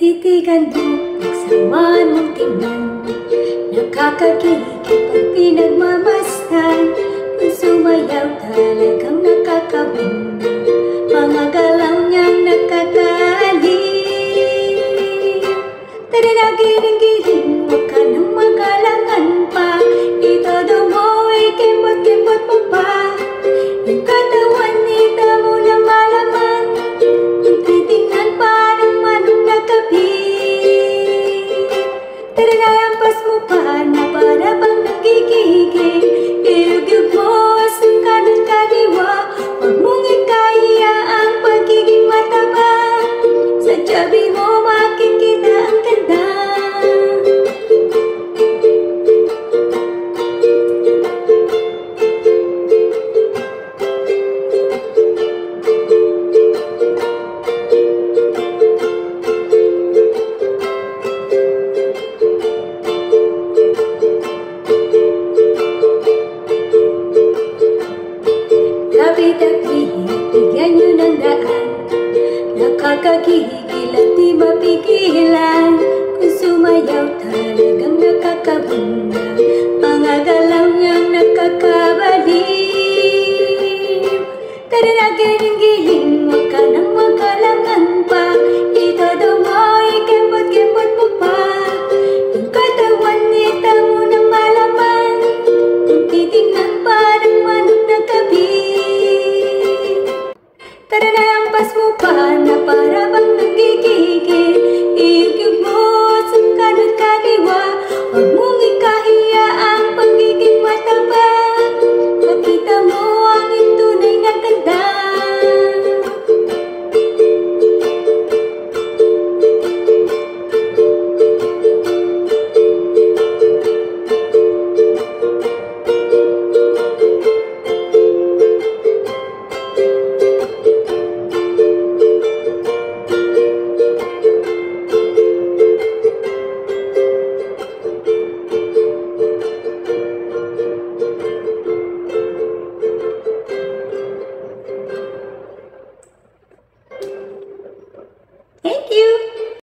Titigan mo, pagsamaan mong tingnan, nakakakihig pag pinagmamasdan. Kung sumayaw talagang nakakawin, mga galaw niyang nakakaalin. Tara na giling-giling, huwag ka nang magalangan pa. Itodo mo ay kembot-kembot mo pa. Yung katawan nito mo na malaman, kung titingnan parang manong nakapit. Tara na ampas mo pa na para bang nagigigil. Ilugib mo asang kanan kaliwa, huwag mong ikaya ang pagiging mataba. Sa tiyabi mo makikita ang ganda. Kapit-apit, bigyan nyo ng daan. Nakakagigil at di mapigilan. Kung sumayaw talaga